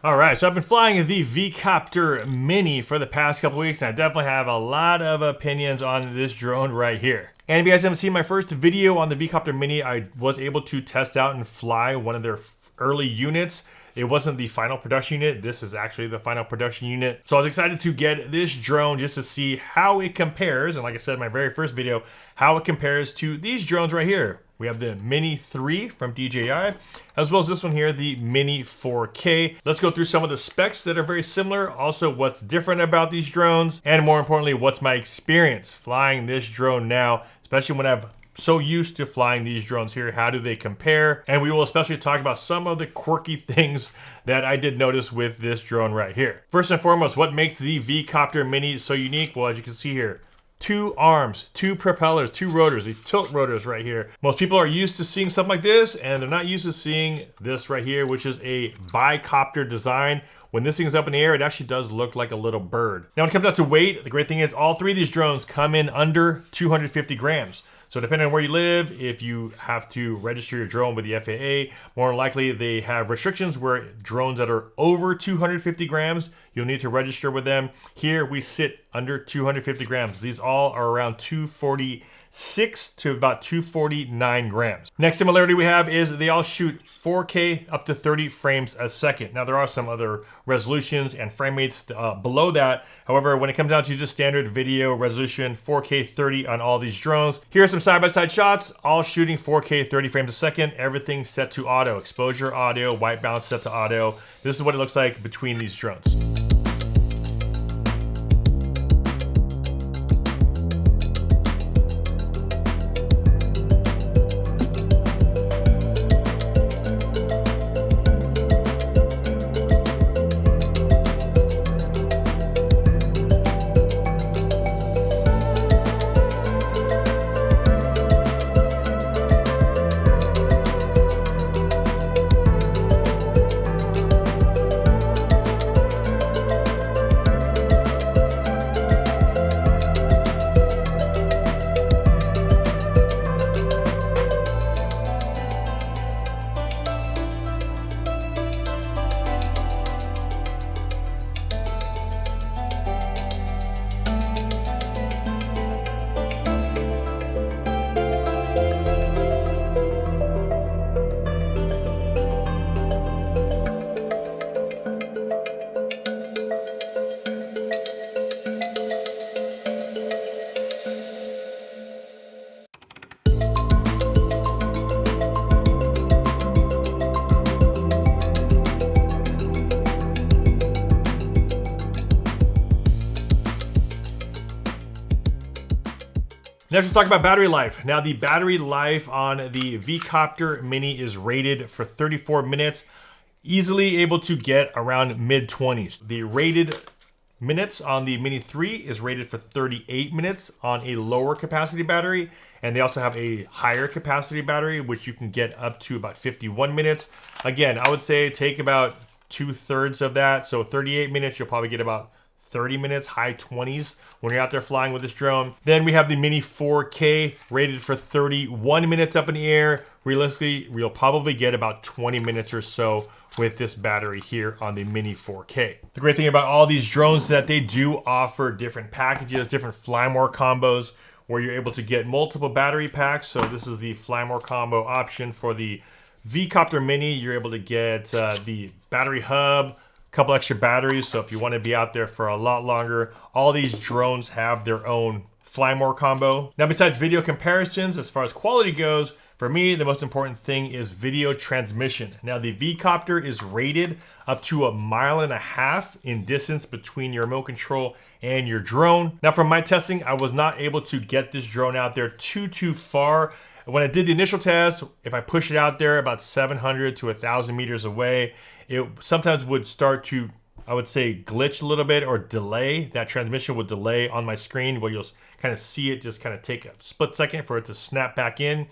All right, so I've been flying the Vcopter Mini for the past couple weeks, and I definitely have a lot of opinions on this drone right here. And if you guys haven't seen my first video on the Vcopter Mini, I was able to test out and fly one of their early units. It wasn't the final production unit. This is actually the final production unit. So I was excited to get this drone just to see how it compares. And like I said in my very first video, how it compares to these drones right here. We have the Mini 3 from DJI, as well as this one here, the Mini 4K. Let's go through some of the specs that are very similar, also what's different about these drones, and more importantly, what's my experience flying this drone now, especially when I've so used to flying these drones here. How do they compare? And we will especially talk about some of the quirky things that I did notice with this drone right here. First and foremost, what makes the Vcopter Mini so unique? Well, as you can see here, 2 arms, 2 propellers, 2 rotors, these tilt rotors right here. Most people are used to seeing something like this, and they're not used to seeing this right here, which is a bi-copter design. When this thing is up in the air, it actually does look like a little bird. Now, when it comes down to weight, the great thing is all 3 of these drones come in under 250 grams. So depending on where you live, if you have to register your drone with the FAA, more likely they have restrictions where drones that are over 250 grams, you'll need to register with them. Here we sit under 250 grams. These all are around 246 to about 249 grams. Next similarity we have is they all shoot 4K up to 30 frames a second. Now there are some other resolutions and frame rates below that. However, when it comes down to just standard video resolution, 4K 30 on all these drones. Here are some side-by-side shots, all shooting 4K 30 frames a second. Everything set to auto. Exposure audio, white balance set to auto. This is what it looks like between these drones. Next, let's talk about battery life. Now, the battery life on the Vcopter Mini is rated for 34 minutes, easily able to get around mid-20s. The rated minutes on the Mini 3 is rated for 38 minutes on a lower capacity battery, and they also have a higher capacity battery, which you can get up to about 51 minutes. Again, I would say take about 2/3 of that, so 38 minutes, you'll probably get about 30 minutes, high 20s when you're out there flying with this drone. Then we have the Mini 4K rated for 31 minutes up in the air. Realistically, we'll probably get about 20 minutes or so with this battery here on the Mini 4K. The great thing about all these drones is that they do offer different packages, different fly more combos where you're able to get multiple battery packs. So this is the fly more combo option for the Vcopter Mini. You're able to get the battery hub, couple extra batteries, so if you want to be out there for a lot longer, all these drones have their own fly more combo. Now, besides video comparisons, as far as quality goes, for me, the most important thing is video transmission. Now, the Vcopter is rated up to 1.5 miles in distance between your remote control and your drone. Now, from my testing, I was not able to get this drone out there too far. When I did the initial test, if I push it out there about 700 to 1,000 meters away, it sometimes would start to, I would say, glitch a little bit or delay. That transmission would delay on my screen where you'll kind of see it just kind of take a split second for it to snap back in.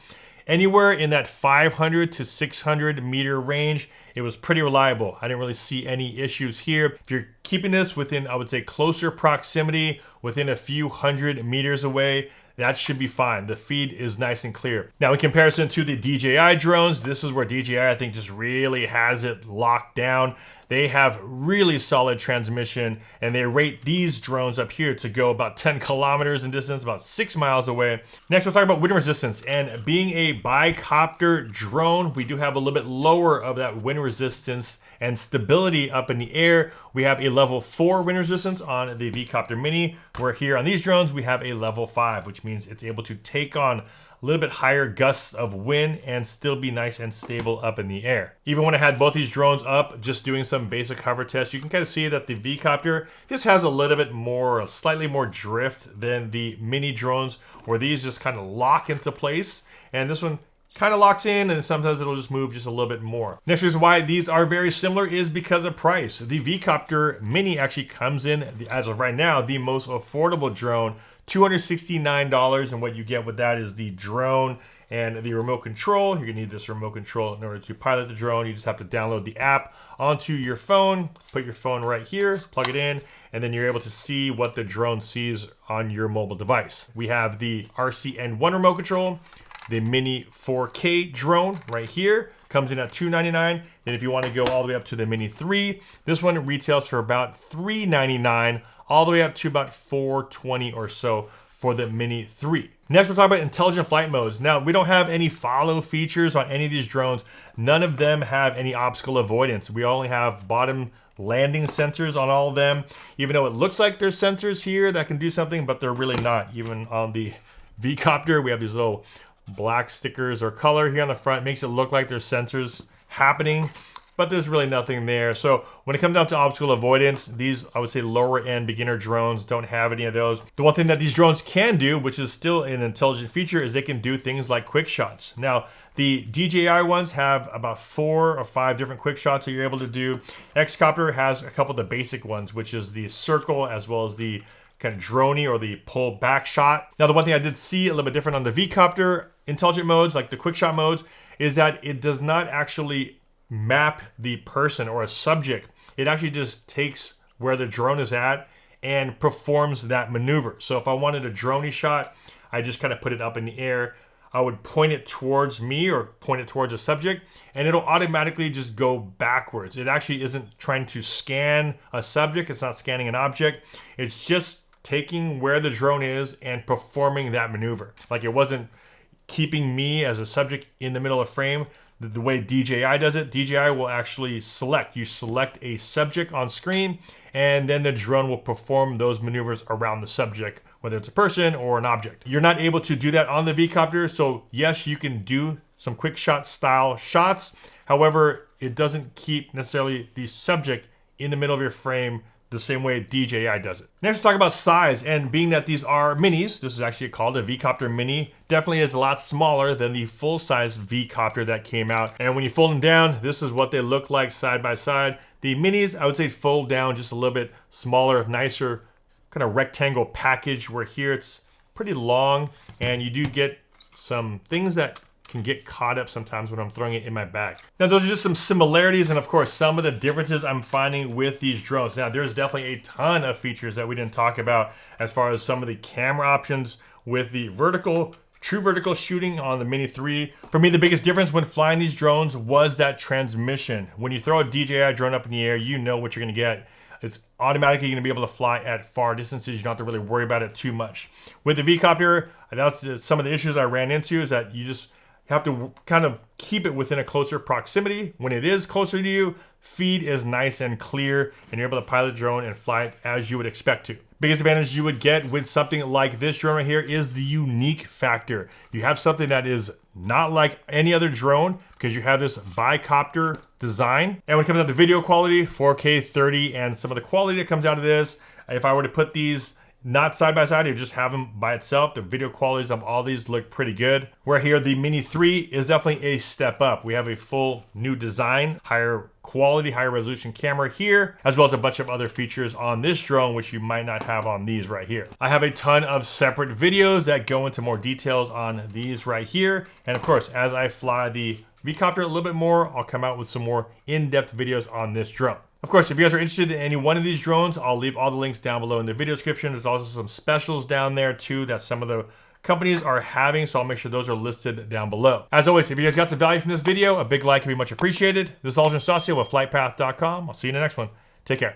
Anywhere in that 500 to 600 meter range, it was pretty reliable. I didn't really see any issues here. If you're keeping this within, I would say, closer proximity, within a few hundred meters away, that should be fine. The feed is nice and clear. Now, in comparison to the DJI drones, this is where DJI, I think, just really has it locked down. They have really solid transmission, and they rate these drones up here to go about 10 kilometers in distance, about 6 miles away. Next, we'll talk about wind resistance. And being a bi-copter drone, we do have a little bit lower of that wind resistance and stability up in the air. We have a level 4 wind resistance on the Vcopter Mini, where here on these drones, we have a level 5, which means it's able to take on a little bit higher gusts of wind and still be nice and stable up in the air. Even when I had both these drones up, just doing some basic hover tests, you can kind of see that the Vcopter just has a little bit more, slightly more drift than the Mini drones, where these just kind of lock into place. And this one kind of locks in, and sometimes it'll just move just a little bit more. Next reason why these are very similar is because of price. The Vcopter Mini actually comes in, as of right now, the most affordable drone, $269, and what you get with that is the drone and the remote control. You're gonna need this remote control in order to pilot the drone. You just have to download the app onto your phone, put your phone right here, plug it in, and then you're able to see what the drone sees on your mobile device. We have the RCN1 remote control, the Mini 4K drone right here, comes in at $299. Then if you want to go all the way up to the Mini 3, this one retails for about $399, all the way up to about $420 or so for the Mini 3. Next, we'll talk about intelligent flight modes. Now, we don't have any follow features on any of these drones. None of them have any obstacle avoidance. We only have bottom landing sensors on all of them, even though it looks like there's sensors here that can do something, but they're really not. Even on the Vcopter, we have these little black stickers or color here on the front. Makes it look like there's sensors happening, but there's really nothing there. So when it comes down to obstacle avoidance, these, I would say, lower end beginner drones don't have any of those. The one thing that these drones can do, which is still an intelligent feature, is they can do things like quick shots. Now, the DJI ones have about 4 or 5 different quick shots that you're able to do. Vcopter has a couple of the basic ones, which is the circle as well as the kind of droney or the pull back shot. Now, the one thing I did see a little bit different on the Vcopter intelligent modes, like the quick shot modes, is that it does not actually map the person or a subject. It actually just takes where the drone is at and performs that maneuver. So if I wanted a droney shot, I just kind of put it up in the air. I would point it towards me or point it towards a subject, and it'll automatically just go backwards. It actually isn't trying to scan a subject. It's not scanning an object. It's just taking where the drone is and performing that maneuver. Like, it wasn't keeping me as a subject in the middle of frame. The way DJI does it, DJI will actually select. You select a subject on screen, and then the drone will perform those maneuvers around the subject, whether it's a person or an object. You're not able to do that on the Vcopter, so yes, you can do some quick shot style shots. However, it doesn't keep necessarily the subject in the middle of your frame the same way DJI does it. Next, we'll talk about size, and being that these are minis, this is actually called a Vcopter Mini, definitely is a lot smaller than the full-size Vcopter that came out. And when you fold them down, this is what they look like side by side. The minis, I would say, fold down just a little bit smaller, nicer, kind of rectangle package, where here it's pretty long, and you do get some things that can get caught up sometimes when I'm throwing it in my bag. Now, those are just some similarities, and of course, some of the differences I'm finding with these drones. Now, there's definitely a ton of features that we didn't talk about as far as some of the camera options with the true vertical shooting on the Mini 3. For me, the biggest difference when flying these drones was that transmission. When you throw a DJI drone up in the air, you know what you're gonna get. It's automatically going to be able to fly at far distances. You don't have to really worry about it too much. With the Vcopter, that's some of the issues I ran into, is that you just have to kind of keep it within a closer proximity. When it is closer to you, feed is nice and clear, and you're able to pilot the drone and fly it as you would expect to. Biggest advantage you would get with something like this drone right here is the unique factor. You have something that is not like any other drone because you have this bi-copter design. And when it comes down to video quality, 4K 30, and some of the quality that comes out of this, if I were to put these not side by side, you just have them by itself, the video qualities of all these look pretty good. Where here, the Mini 3 is definitely a step up. We have a full new design, higher quality, higher resolution camera here, as well as a bunch of other features on this drone, which you might not have on these right here. I have a ton of separate videos that go into more details on these right here. And of course, as I fly the Vcopter a little bit more, I'll come out with some more in-depth videos on this drone. Of course, if you guys are interested in any one of these drones, I'll leave all the links down below in the video description. There's also some specials down there too. That's some of the companies are having, so I'll make sure those are listed down below. As always, if you guys got some value from this video, a big like would be much appreciated. This is Aldrin Stasio with FlytPath.com. I'll see you in the next one. Take care.